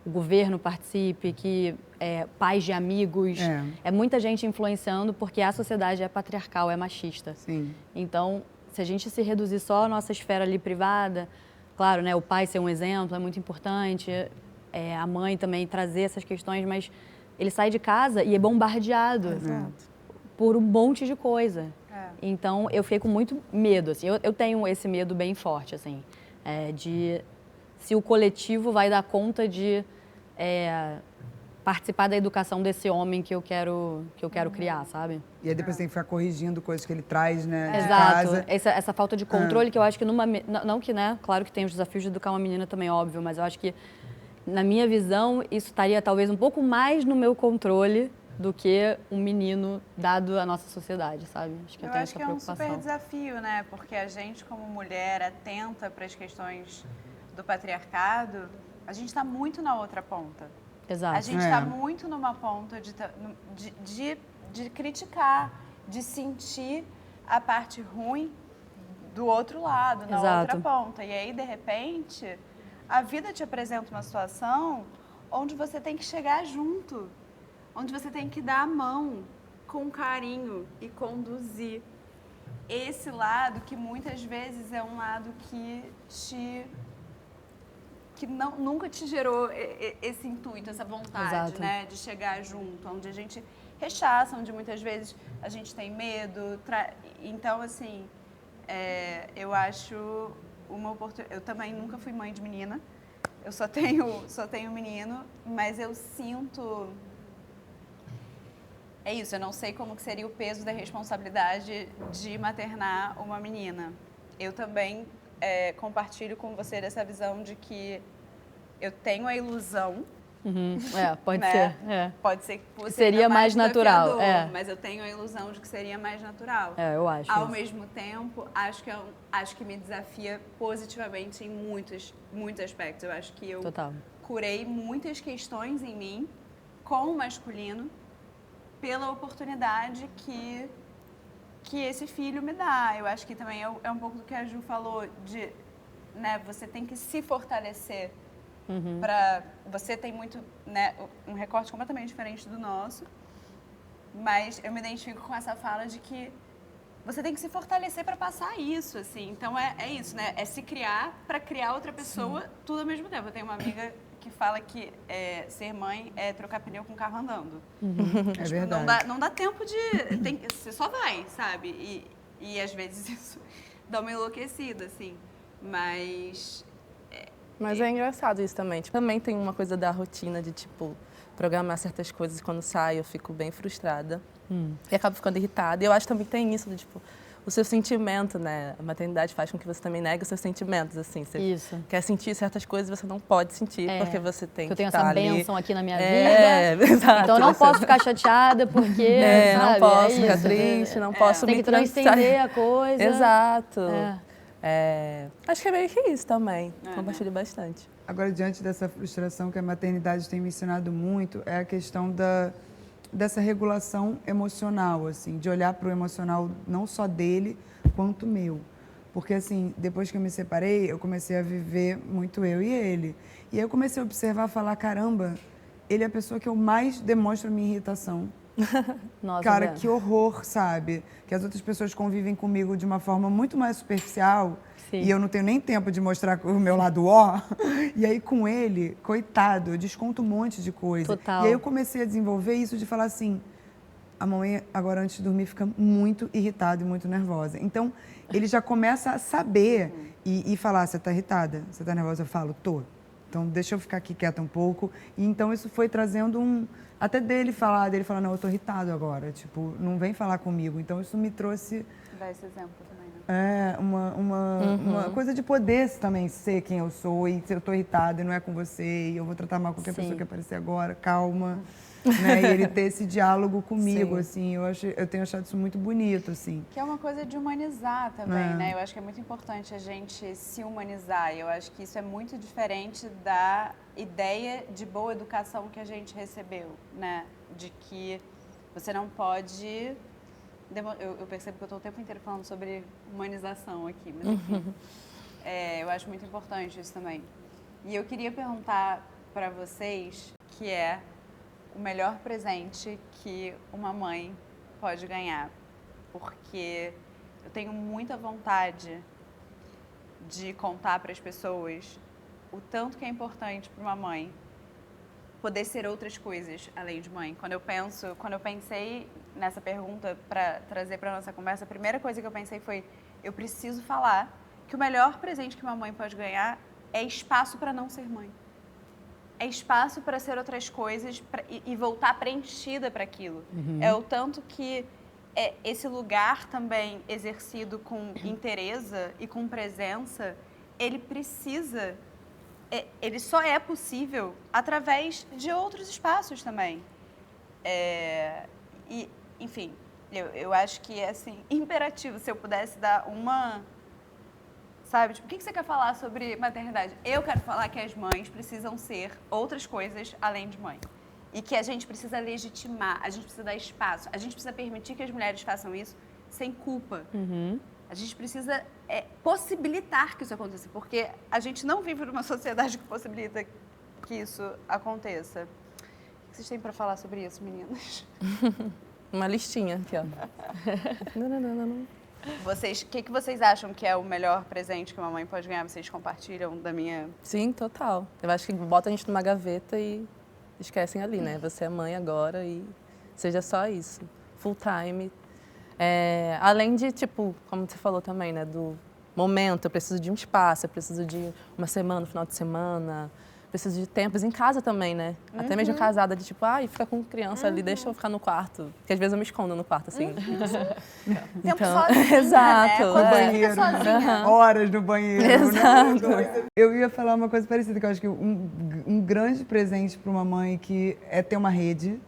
o governo participe, que pais de amigos. É muita gente influenciando, porque a sociedade é patriarcal, é machista. Sim. Então, se a gente se reduzir só à nossa esfera ali privada, claro, né, o pai ser um exemplo é muito importante, a mãe também trazer essas questões, mas ele sai de casa e é bombardeado por um monte de coisa. Então, eu fiquei com muito medo, assim. Eu tenho esse medo bem forte, assim, de se o coletivo vai dar conta de participar da educação desse homem que eu quero criar, sabe? E aí depois tem que ficar corrigindo coisas que ele traz, né, de Exato. casa. Essa falta de controle que eu acho que não que, né, claro que tem os desafios de educar uma menina também, óbvio, mas eu acho que, na minha visão, isso estaria talvez um pouco mais no meu controle do que um menino dado à nossa sociedade, sabe? Acho que eu tenho essa preocupação. Eu acho que é um super desafio, né? Porque a gente, como mulher, atenta para as questões do patriarcado, a gente está muito na outra ponta. Exato. A gente está muito numa ponta de criticar, de sentir a parte ruim do outro lado, na outra ponta. E aí, de repente, a vida te apresenta uma situação onde você tem que chegar junto, onde você tem que dar a mão com carinho e conduzir esse lado que muitas vezes é um lado que nunca te gerou esse intuito, essa vontade, né, de chegar junto, onde a gente rechaça, onde muitas vezes a gente tem medo. Então, assim, eu acho uma oportunidade. Eu também nunca fui mãe de menina, eu só tenho menino, mas eu sinto... É isso, eu não sei como que seria o peso da responsabilidade de maternar uma menina. Eu também compartilho com você dessa visão de que eu tenho a ilusão. Pode né? ser. Pode ser que seria mais natural. Mas eu tenho a ilusão de que seria mais natural. Eu acho. Ao mesmo tempo, acho que me desafia positivamente em muitos aspectos. Eu acho que eu curei muitas questões em mim com o masculino pela oportunidade que esse filho me dá. Eu acho que também é um pouco do que a Ju falou, de, né, você tem que se fortalecer. Você tem muito, né, um recorte completamente diferente do nosso, mas eu me identifico com essa fala de que você tem que se fortalecer para passar isso, assim. Então é isso, né? É se criar para criar outra pessoa, tudo ao mesmo tempo. Eu tenho uma amiga que fala que ser mãe é trocar pneu com o carro andando. É verdade. Não dá tempo de... você só vai, sabe? E às vezes isso dá uma enlouquecida, assim. Mas é engraçado isso também. Tipo, também tem uma coisa da rotina de, tipo, programar certas coisas e quando saio eu fico bem frustrada. E acabo ficando irritada. E eu acho que também tem isso, tipo, o seu sentimento, né? A maternidade faz com que você também negue os seus sentimentos, assim. Você quer sentir certas coisas e você não pode sentir, porque você tem que estar ali. Eu tenho essa bênção aqui na minha vida. Exato. Então eu não posso ficar chateada porque, sabe? Não posso ficar triste, não posso tem me que transcender a coisa. Exato. Acho que é meio que isso também. Compartilho bastante. Agora, diante dessa frustração que a maternidade tem me ensinado muito, é a questão dessa regulação emocional, assim, de olhar para o emocional não só dele, quanto meu. Porque, assim, depois que eu me separei, eu comecei a viver muito eu e ele. E aí eu comecei a observar, falar, caramba, ele é a pessoa que eu mais demonstro a minha irritação. Nossa, cara, que horror, sabe? Que as outras pessoas convivem comigo de uma forma muito mais superficial. E eu não tenho nem tempo de mostrar o meu lado ó. E aí, com ele, coitado, eu desconto um monte de coisa. Total. E aí eu comecei a desenvolver isso de falar assim, a mamãe agora antes de dormir fica muito irritada e muito nervosa. Então, ele já começa a saber e falar, você tá irritada? Você tá nervosa? Eu falo, tô. Então, deixa eu ficar aqui quieta um pouco. E então, isso foi trazendo até dele falar, não, eu tô irritado agora. Tipo, não vem falar comigo. Então, isso me trouxe... Dá esse exemplo também, né? Uma coisa de poder também ser quem eu sou. E se eu tô irritada e não é com você, e eu vou tratar mal qualquer pessoa que aparecer agora, calma. Né? E ele ter esse diálogo comigo, assim, eu tenho achado isso muito bonito, assim. Que é uma coisa de humanizar também, né? Eu acho que é muito importante a gente se humanizar. E eu acho que isso é muito diferente da ideia de boa educação que a gente recebeu, né? De que você não pode... Eu percebo que eu estou o tempo inteiro falando sobre humanização aqui, mas enfim. Eu acho muito importante isso também. E eu queria perguntar para vocês, que é o melhor presente que uma mãe pode ganhar. Porque eu tenho muita vontade de contar para as pessoas o tanto que é importante para uma mãe poder ser outras coisas além de mãe. Quando eu pensei nessa pergunta para trazer para nossa conversa, a primeira coisa que eu pensei foi, eu preciso falar que o melhor presente que uma mãe pode ganhar é espaço para não ser mãe. é espaço para ser outras coisas e voltar preenchida para aquilo. É o tanto que esse lugar também exercido com inteireza e com presença, ele precisa, ele só é possível através de outros espaços também. E, enfim, eu acho que é assim, imperativo, se eu pudesse dar uma... Sabe, tipo, o que você quer falar sobre maternidade? Eu quero falar que as mães precisam ser outras coisas além de mãe. E que a gente precisa legitimar, a gente precisa dar espaço, a gente precisa permitir que as mulheres façam isso sem culpa. A gente precisa possibilitar que isso aconteça, porque a gente não vive numa sociedade que possibilita que isso aconteça. O que vocês têm para falar sobre isso, meninas? Uma listinha aqui, ó. Não. Vocês, o que vocês acham que é o melhor presente que uma mãe pode ganhar? Vocês compartilham da minha... Sim, total. Eu acho que bota a gente numa gaveta e esquecem ali, né? Você é mãe agora e seja só isso. Full time. Além de, tipo, como você falou também, né? Do momento, eu preciso de um espaço, eu preciso de uma semana, um final de semana... Preciso de tempos em casa também, né? Até mesmo casada, de tipo, fica com criança ali, deixa eu ficar no quarto. Porque às vezes eu me escondo no quarto, assim. Tempo sozinha, exato. Né? Quando você fica sozinha. Horas no banheiro. Exato. Né? Eu ia falar uma coisa parecida, que eu acho que um grande presente para uma mãe que é ter uma rede.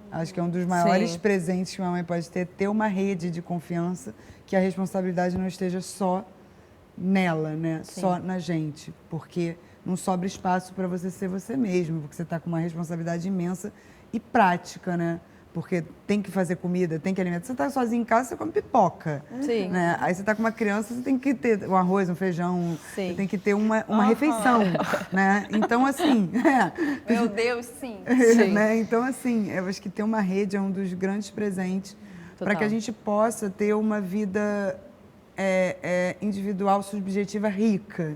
Acho que é um dos maiores presentes que uma mãe pode ter uma rede de confiança, que a responsabilidade não esteja só nela, né? Sim. Só na gente. Porque... não sobra espaço para você ser você mesmo, porque você está com uma responsabilidade imensa e prática, né? Porque tem que fazer comida, tem que alimentar. Você está sozinho em casa, você come pipoca. Sim. Né? Aí você está com uma criança, você tem que ter um arroz, um feijão, você tem que ter uma refeição, né? Então, assim... Meu Deus, sim. Né? Então, assim, eu acho que ter uma rede é um dos grandes presentes para que a gente possa ter uma vida individual, subjetiva, rica.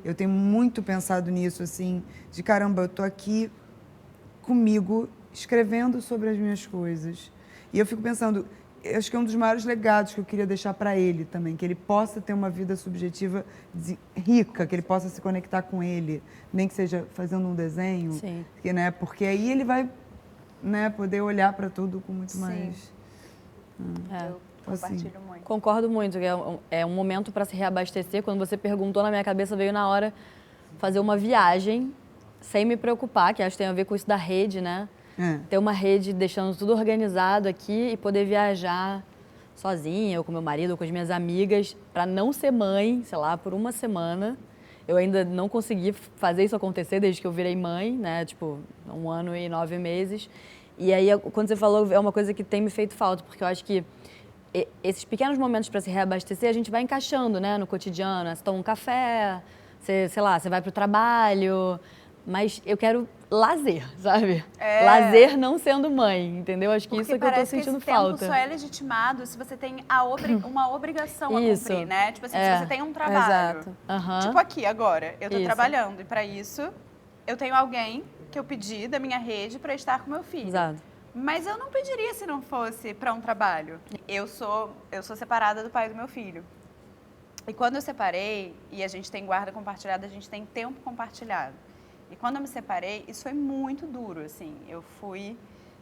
Eu tenho muito pensado nisso, assim, de caramba, eu tô aqui comigo, escrevendo sobre as minhas coisas. E eu fico pensando, acho que é um dos maiores legados que eu queria deixar para ele também, que ele possa ter uma vida subjetiva rica, que ele possa se conectar com ele, nem que seja fazendo um desenho, né? Porque aí ele vai, né, poder olhar para tudo com muito mais... Eu compartilho muito. Concordo muito, que é um momento para se reabastecer. Quando você perguntou, na minha cabeça veio na hora fazer uma viagem sem me preocupar, que acho que tem a ver com isso da rede, né? Ter uma rede deixando tudo organizado aqui e poder viajar sozinha, ou com meu marido, ou com as minhas amigas, para não ser mãe, sei lá, por uma semana. Eu ainda não consegui fazer isso acontecer desde que eu virei mãe, né? Tipo, 1 ano e 9 meses. E aí, quando você falou, é uma coisa que tem me feito falta, porque eu acho que esses pequenos momentos para se reabastecer, a gente vai encaixando, né, no cotidiano. Você toma um café, você, sei lá, você vai para o trabalho, mas eu quero lazer, sabe? Lazer não sendo mãe, entendeu? Acho que isso é que eu tô sentindo falta. Porque parece que esse tempo só é legitimado se você tem uma obrigação a cumprir, né? Tipo assim, se você tem um trabalho. Exato. Tipo aqui, agora, eu tô trabalhando e para isso eu tenho alguém que eu pedi da minha rede para estar com meu filho. Exato. Mas eu não pediria se não fosse para um trabalho. Eu sou separada do pai do meu filho. E quando eu separei, e a gente tem guarda compartilhada, a gente tem tempo compartilhado. E quando eu me separei, isso foi muito duro, assim. Eu fui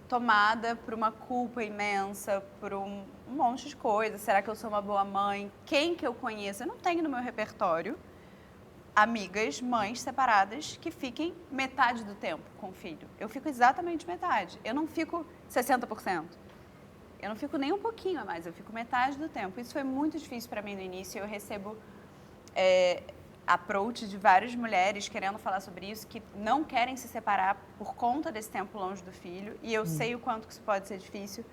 tomada por uma culpa imensa, por um monte de coisas. Será que eu sou uma boa mãe? Quem que eu conheço? Eu não tenho no meu repertório amigas, mães separadas que fiquem metade do tempo com o filho. Eu fico exatamente metade. Eu não fico 60%. Eu não fico nem um pouquinho a mais, eu fico metade do tempo. Isso foi muito difícil para mim no início. Eu recebo approach de várias mulheres querendo falar sobre isso, que não querem se separar por conta desse tempo longe do filho. E eu sei o quanto que isso pode ser difícil,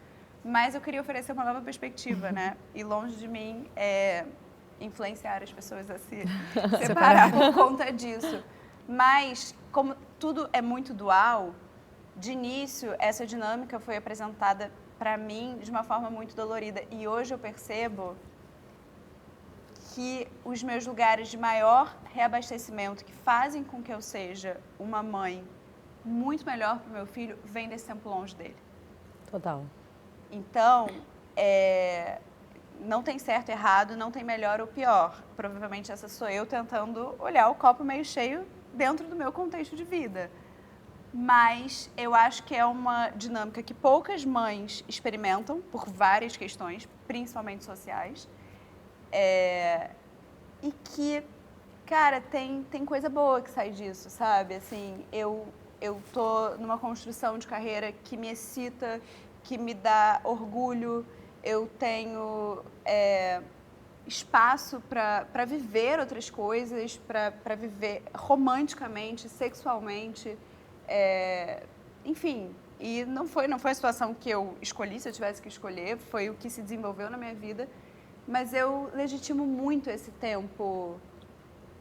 mas eu queria oferecer uma nova perspectiva, né? E longe de mim influenciar as pessoas a se separar por conta disso. Mas, como tudo é muito dual, de início, essa dinâmica foi apresentada para mim de uma forma muito dolorida. E hoje eu percebo que os meus lugares de maior reabastecimento, que fazem com que eu seja uma mãe muito melhor para o meu filho, vem desse tempo longe dele. Total. Então, não tem certo e errado, não tem melhor ou pior. Provavelmente essa sou eu tentando olhar o copo meio cheio dentro do meu contexto de vida. mas eu acho que é uma dinâmica que poucas mães experimentam por várias questões, principalmente sociais, e que, cara, tem coisa boa que sai disso, sabe? Assim, eu tô numa construção de carreira que me excita, que me dá orgulho, eu tenho espaço para viver outras coisas, para viver romanticamente, sexualmente, enfim. E não foi a situação que eu escolhi, se eu tivesse que escolher, foi o que se desenvolveu na minha vida. Mas eu legitimo muito esse tempo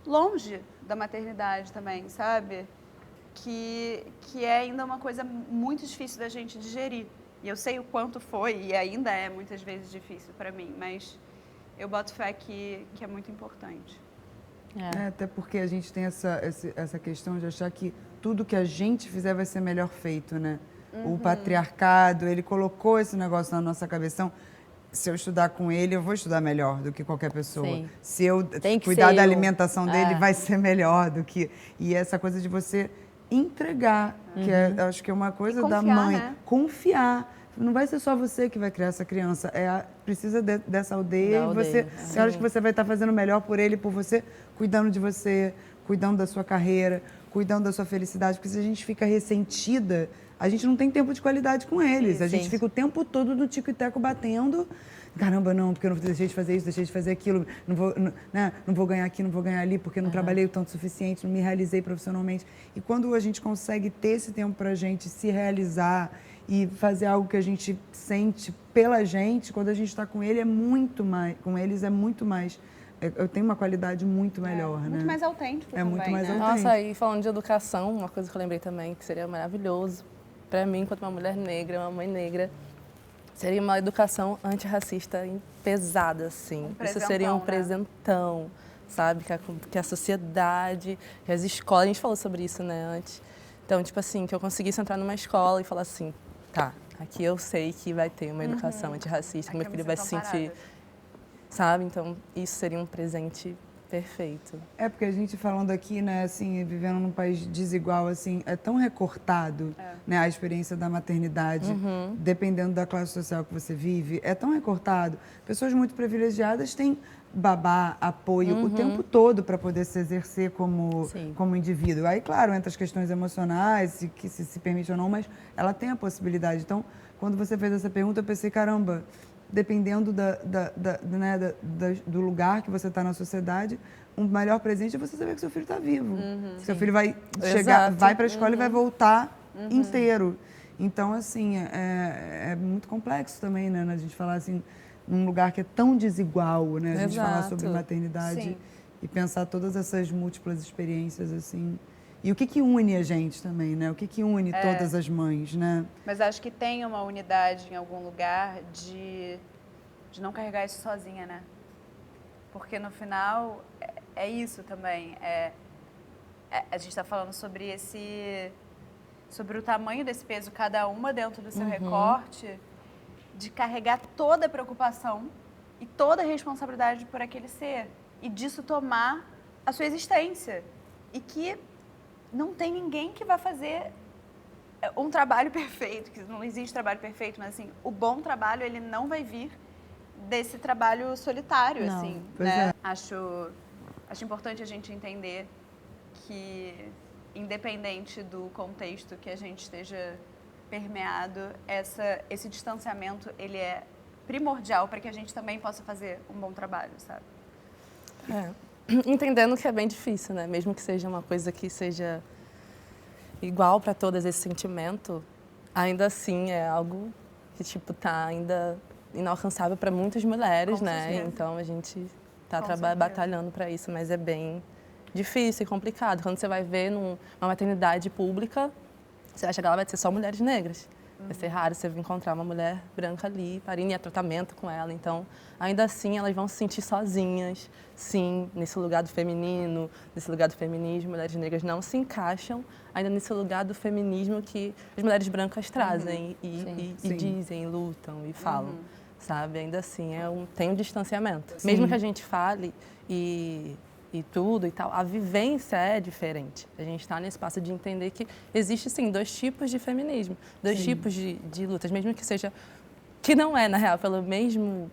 longe da maternidade também, sabe? Que é ainda uma coisa muito difícil da gente digerir. E eu sei o quanto foi e ainda é muitas vezes difícil para mim, mas eu boto fé que é muito importante. Até porque a gente tem essa questão de achar que tudo que a gente fizer vai ser melhor feito, né? O patriarcado, ele colocou esse negócio na nossa cabeça. Então, se eu estudar com ele, eu vou estudar melhor do que qualquer pessoa. Sim. Se eu cuidar da alimentação dele, vai ser melhor do que... E essa coisa de você entregar, que acho que é uma coisa confiar, da mãe. né? Confiar. Não vai ser só você que vai criar essa criança. Precisa dessa aldeia. Da aldeia. Tem horas que você vai estar fazendo melhor por ele, por você, cuidando de você, cuidando da sua carreira, cuidando da sua felicidade. Porque se a gente fica ressentida, a gente não tem tempo de qualidade com eles. A gente fica o tempo todo no tico e teco batendo. Caramba, não, porque eu não deixei de fazer isso, deixei de fazer aquilo, não vou ganhar aqui, não vou ganhar ali, porque eu não trabalhei o tanto suficiente, não me realizei profissionalmente. E quando a gente consegue ter esse tempo pra gente se realizar e fazer algo que a gente sente pela gente, quando a gente está com ele, com eles é muito mais... Eu tenho uma qualidade muito melhor, né? Muito mais autêntico também, muito mais né? autêntico. Nossa, e falando de educação, uma coisa que eu lembrei também, que seria maravilhoso para mim, enquanto uma mulher negra, uma mãe negra, seria uma educação antirracista pesada, assim. Isso seria um presentão, sabe? Que a sociedade, que as escolas... A gente falou sobre isso, né, antes. Então, tipo assim, que eu conseguisse entrar numa escola e falar assim, tá, aqui eu sei que vai ter uma educação antirracista, que meu filho vai se sentir... Sabe? Então, isso seria um presente perfeito. Porque a gente falando aqui, né, assim, vivendo num país desigual, assim, é tão recortado, né, a experiência da maternidade, dependendo da classe social que você vive, é tão recortado. Pessoas muito privilegiadas têm babá, apoio o tempo todo para poder se exercer como indivíduo. Aí, claro, entra as questões emocionais, que se permite ou não, mas ela tem a possibilidade. Então, quando você fez essa pergunta, eu pensei, caramba, dependendo do lugar que você está na sociedade, um melhor presente é você saber que seu filho está vivo. Seu filho vai chegar, vai para a escola e vai voltar inteiro. Então, assim, é muito complexo também, né? A gente falar assim, num lugar que é tão desigual, né? A gente falar sobre maternidade e pensar todas essas múltiplas experiências, assim. E o que une a gente também, né? O que une todas as mães, né? Mas acho que tem uma unidade em algum lugar de não carregar isso sozinha, né? Porque no final é isso também. A gente está falando sobre o tamanho desse peso, cada uma dentro do seu recorte, de carregar toda a preocupação e toda a responsabilidade por aquele ser. E disso tomar a sua existência. E que não tem ninguém que vai fazer um trabalho perfeito, que não existe trabalho perfeito, mas assim, o bom trabalho, ele não vai vir desse trabalho solitário, Não. assim, Pois né? é. Acho importante a gente entender que, independente do contexto que a gente esteja permeado, esse distanciamento, ele é primordial para que a gente também possa fazer um bom trabalho, sabe? Entendendo que é bem difícil, né? Mesmo que seja uma coisa que seja igual para todas, esse sentimento, ainda assim é algo que, tipo, tá ainda inalcançável para muitas mulheres, Com né? certeza. Então a gente tá Com certeza. batalhando para isso, mas é bem difícil e complicado. Quando você vai ver numa maternidade pública, você vai chegar lá, vai ser só mulheres negras. Vai ser raro você encontrar uma mulher branca ali, parindo, e há tratamento com ela. Então, ainda assim, elas vão se sentir sozinhas, sim, nesse lugar do feminino, nesse lugar do feminismo. Mulheres negras não se encaixam ainda nesse lugar do feminismo que as mulheres brancas trazem e dizem, e lutam e falam, sabe? Ainda assim, tem um distanciamento. Sim. Mesmo que a gente fale e e tudo e tal, a vivência é diferente. A gente está nesse espaço de entender que existe, sim, 2 tipos de feminismo, 2 tipos de lutas, mesmo que seja... Que não é, na real, pelo mesmo...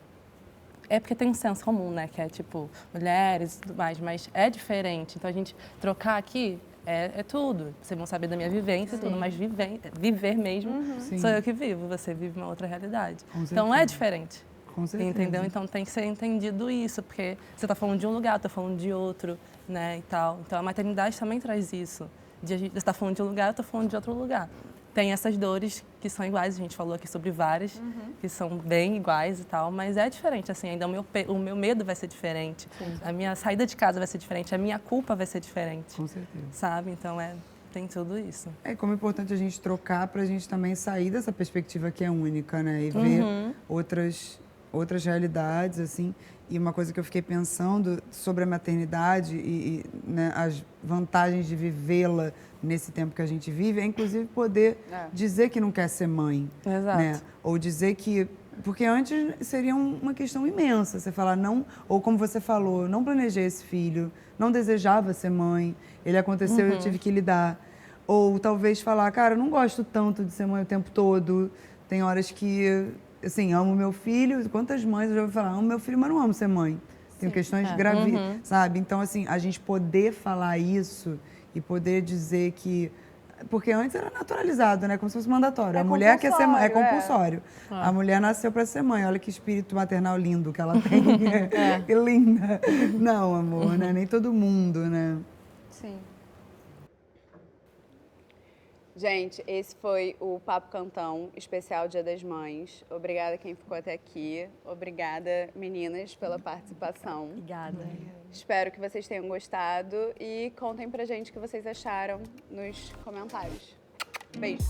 É porque tem um senso comum, né? Que é, tipo, mulheres e tudo mais, mas é diferente. Então, a gente trocar aqui é tudo. Vocês vão saber da minha vivência e tudo, mas viver mesmo sou eu que vivo. Você vive uma outra realidade. Então, é diferente. Com certeza. Entendeu? Então tem que ser entendido isso, porque você está falando de um lugar, eu estou falando de outro, né, e tal. Então a maternidade também traz isso. Você está falando de um lugar, eu estou falando de outro lugar. Tem essas dores que são iguais, a gente falou aqui sobre várias, que são bem iguais e tal, mas é diferente, assim, ainda o meu medo vai ser diferente, a minha saída de casa vai ser diferente, a minha culpa vai ser diferente. Com certeza. Sabe? Então tem tudo isso. É como é importante a gente trocar para a gente também sair dessa perspectiva que é única, né? E ver outras realidades, assim. E uma coisa que eu fiquei pensando sobre a maternidade né, as vantagens de vivê-la nesse tempo que a gente vive é, inclusive, poder dizer que não quer ser mãe. Exato. Né? Ou dizer que... Porque antes seria uma questão imensa. Você falar não... Ou como você falou, não planejei esse filho, não desejava ser mãe, ele aconteceu e eu tive que lidar. Ou talvez falar, cara, eu não gosto tanto de ser mãe o tempo todo, tem horas que... Assim, amo meu filho. Quantas mães eu já ouvi falar, amo meu filho, mas não amo ser mãe. Tenho questões gravíssimas, sabe? Então, assim, a gente poder falar isso e poder dizer que... Porque antes era naturalizado, né? Como se fosse mandatório. A mulher quer ser mãe, é compulsório. A mulher nasceu para ser mãe. Olha que espírito maternal lindo que ela tem. Que linda. Não, amor, né? Nem todo mundo, né? Sim. Gente, esse foi o Papo Cantão, especial Dia das Mães. Obrigada quem ficou até aqui. Obrigada, meninas, pela participação. Obrigada. Espero que vocês tenham gostado e contem pra gente o que vocês acharam nos comentários. Beijo.